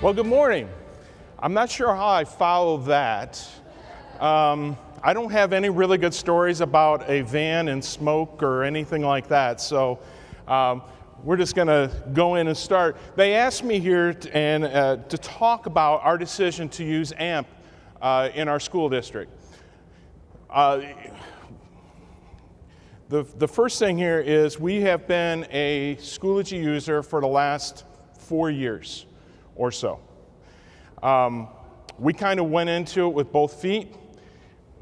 Well, good morning. I'm not sure how I follow that. I don't have any really good stories about a van and smoke or anything like that, so we're just going to go in and start. They asked me here to talk about our decision to use AMP in our school district. The first thing here is we have been a Schoology user for the last 4 years or so. We kind of went into it with both feet.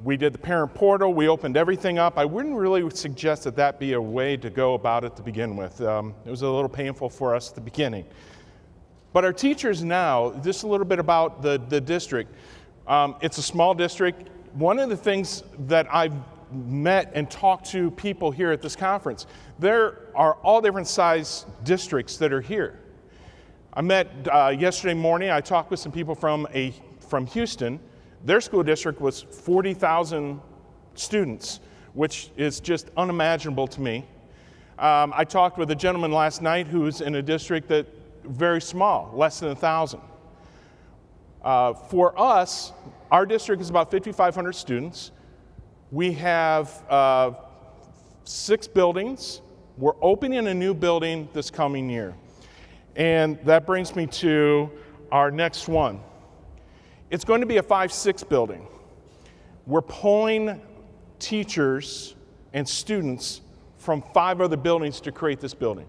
We did the parent portal, we opened everything up. I wouldn't really suggest that that be a way to go about it to begin with. It was a little painful for us at the beginning. But our teachers now, just a little bit about the district. It's a small district. One of the things that I've met and talked to people here at this conference, there are all different size districts that are here. I met yesterday morning, I talked with some people from Houston. Their school district was 40,000 students, which is just unimaginable to me. I talked with a gentleman last night who's in a district that very small, less than 1,000. For us, our district is about 5,500 students. We have 6 buildings. We're opening a new building this coming year. And that brings me to our next one. It's going to be a 5-6 building. We're pulling teachers and students from 5 other buildings to create this building.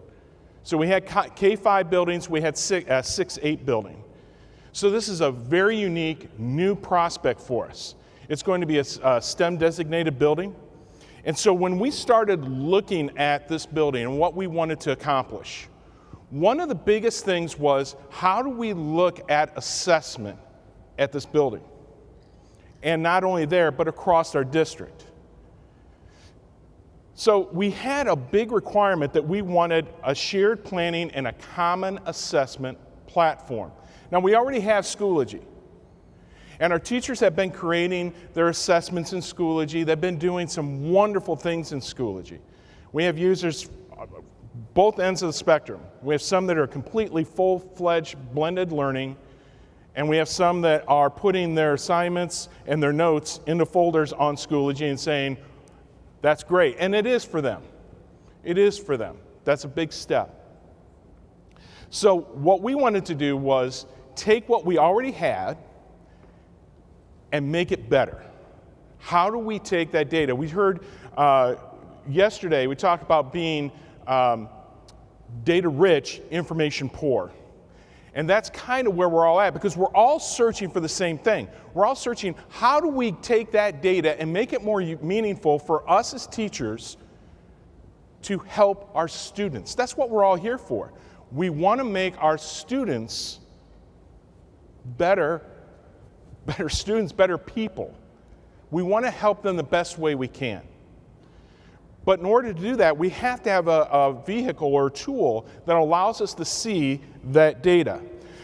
So we had K-5 buildings, we had 6-8 building. So this is a very unique new prospect for us. It's going to be a STEM designated building. And so when we started looking at this building and what we wanted to accomplish, one of the biggest things was, how do we look at assessment at this building? And not only there, but across our district. So we had a big requirement that we wanted a shared planning and a common assessment platform. Now we already have Schoology. And our teachers have been creating their assessments in Schoology. They've been doing some wonderful things in Schoology. We have users both ends of the spectrum. We have some that are completely full-fledged blended learning, and we have some that are putting their assignments and their notes into folders on Schoology and saying, that's great. And it is for them. It is for them. That's a big step. So what we wanted to do was take what we already had and make it better. How do we take that data? We heard yesterday, we talked about being data rich, information poor. And that's kind of where we're all at, because we're all searching for the same thing. We're all searching, how do we take that data and make it more meaningful for us as teachers to help our students? That's what we're all here for. We want to make our students better students, better people. We want to help them the best way we can. But in order to do that, we have to have a vehicle or a tool that allows us to see that data.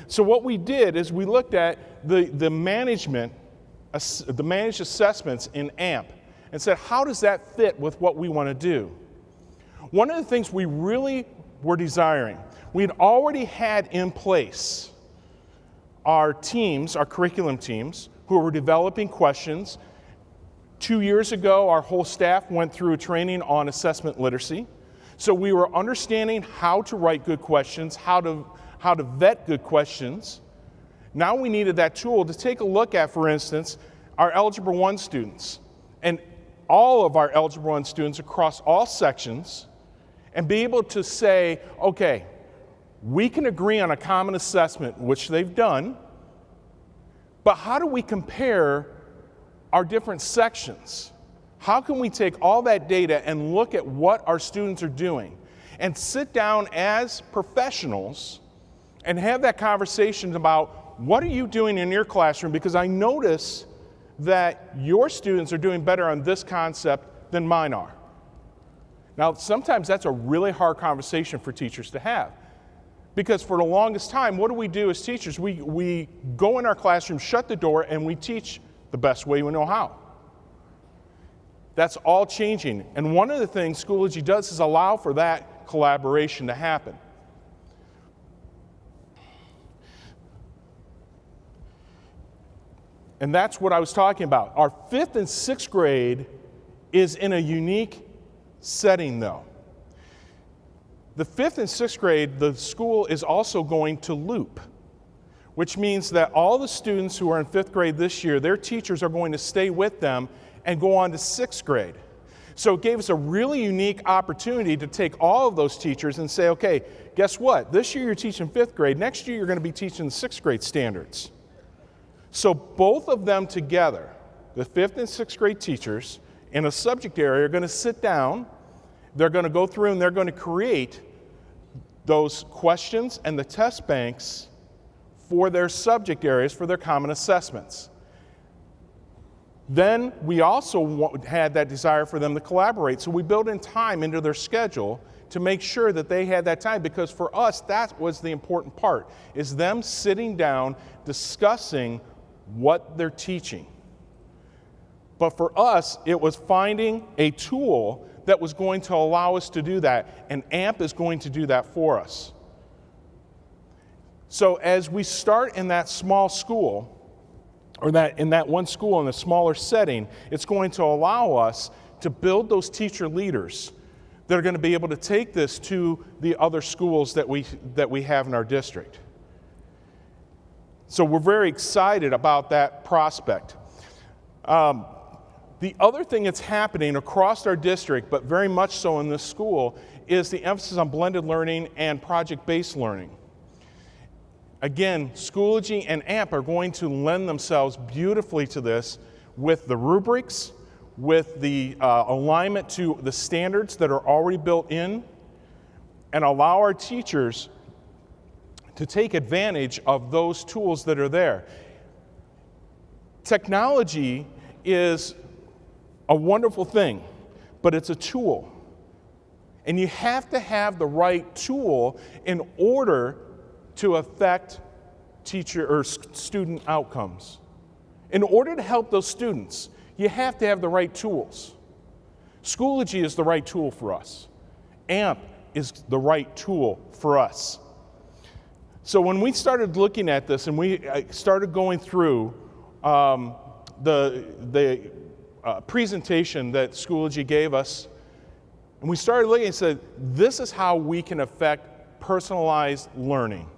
So what we did is we looked at the managed assessments in AMP and said, how does that fit with what we want to do? One of the things we really were desiring, we'd already had in place our teams, our curriculum teams, who were developing questions. 2 years ago, our whole staff went through a training on assessment literacy. So we were understanding how to write good questions, how to vet good questions. Now we needed that tool to take a look at, for instance, our Algebra 1 students and all of our Algebra 1 students across all sections, and be able to say, okay, we can agree on a common assessment, which they've done, but how do we compare our different sections? How can we take all that data and look at what our students are doing and sit down as professionals and have that conversation about, what are you doing in your classroom? Because I notice that your students are doing better on this concept than mine are. Now, sometimes that's a really hard conversation for teachers to have. Because for the longest time, what do we do as teachers? We go in our classroom, shut the door, and we teach the best way we know how. That's all changing. And one of the things Schoology does is allow for that collaboration to happen. And that's what I was talking about. Our 5th and 6th grade is in a unique setting though. The 5th and 6th grade, the school is also going to loop, which means that all the students who are in 5th grade this year, their teachers are going to stay with them and go on to 6th grade. So it gave us a really unique opportunity to take all of those teachers and say, okay, guess what? This year you're teaching 5th grade. Next year you're going to be teaching the 6th grade standards. So both of them together, the 5th and 6th grade teachers in a subject area, are going to sit down. They're going to go through and they're going to create those questions and the test banks for their subject areas, for their common assessments. Then we also had that desire for them to collaborate, so we built in time into their schedule to make sure that they had that time, because for us, that was the important part, is them sitting down, discussing what they're teaching. But for us, it was finding a tool that was going to allow us to do that, and AMP is going to do that for us. So as we start in that small school, or in that one school in a smaller setting, it's going to allow us to build those teacher leaders that are going to be able to take this to the other schools that we have in our district. So we're very excited about that prospect. The other thing that's happening across our district, but very much so in this school, is the emphasis on blended learning and project-based learning. Again, Schoology and AMP are going to lend themselves beautifully to this with the rubrics, with the alignment to the standards that are already built in, and allow our teachers to take advantage of those tools that are there. Technology is a wonderful thing, but it's a tool. And you have to have the right tool in order to affect teacher or student outcomes. In order to help those students, you have to have the right tools. Schoology is the right tool for us. AMP is the right tool for us. So when we started looking at this and we started going through the presentation that Schoology gave us, and we started looking and said, this is how we can affect personalized learning.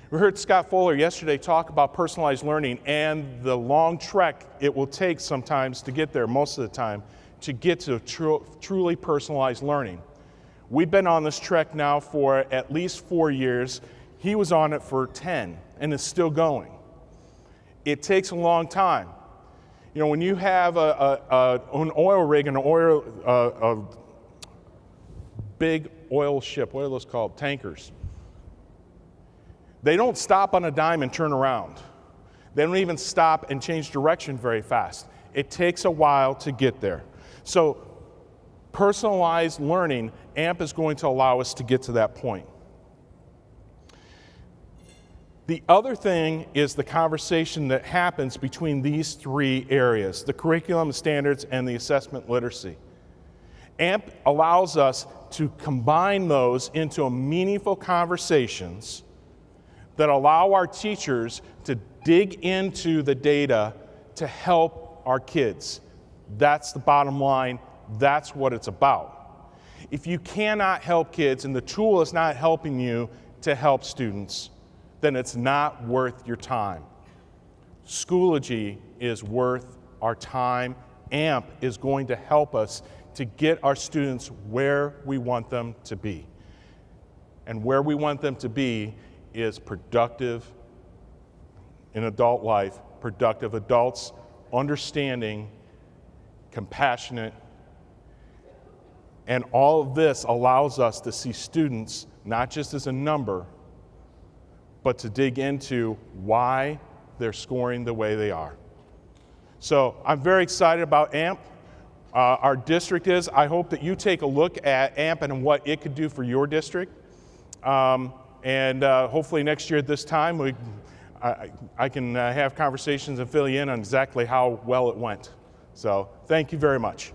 We heard Scott Fuller yesterday talk about personalized learning and the long trek it will take sometimes to get there, most of the time, to get to truly personalized learning. We've been on this trek now for at least 4 years. He was on it for 10 and is still going. It takes a long time. You know, when you have an oil rig and a big oil ship, what are those called? Tankers. They don't stop on a dime and turn around. They don't even stop and change direction very fast. It takes a while to get there. So personalized learning, AMP is going to allow us to get to that point. The other thing is the conversation that happens between these three areas, the curriculum, standards, and the assessment literacy. AMP allows us to combine those into a meaningful conversations that allow our teachers to dig into the data to help our kids. That's the bottom line. That's what it's about. If you cannot help kids and the tool is not helping you to help students, then it's not worth your time. Schoology is worth our time. AMP is going to help us to get our students where we want them to be. And where we want them to be is productive in adult life, productive adults, understanding, compassionate, and all of this allows us to see students not just as a number, but to dig into why they're scoring the way they are. So I'm very excited about AMP. Our district is. I hope that you take a look at AMP and what it could do for your district. And hopefully next year at this time, I can have conversations and fill you in on exactly how well it went. So thank you very much.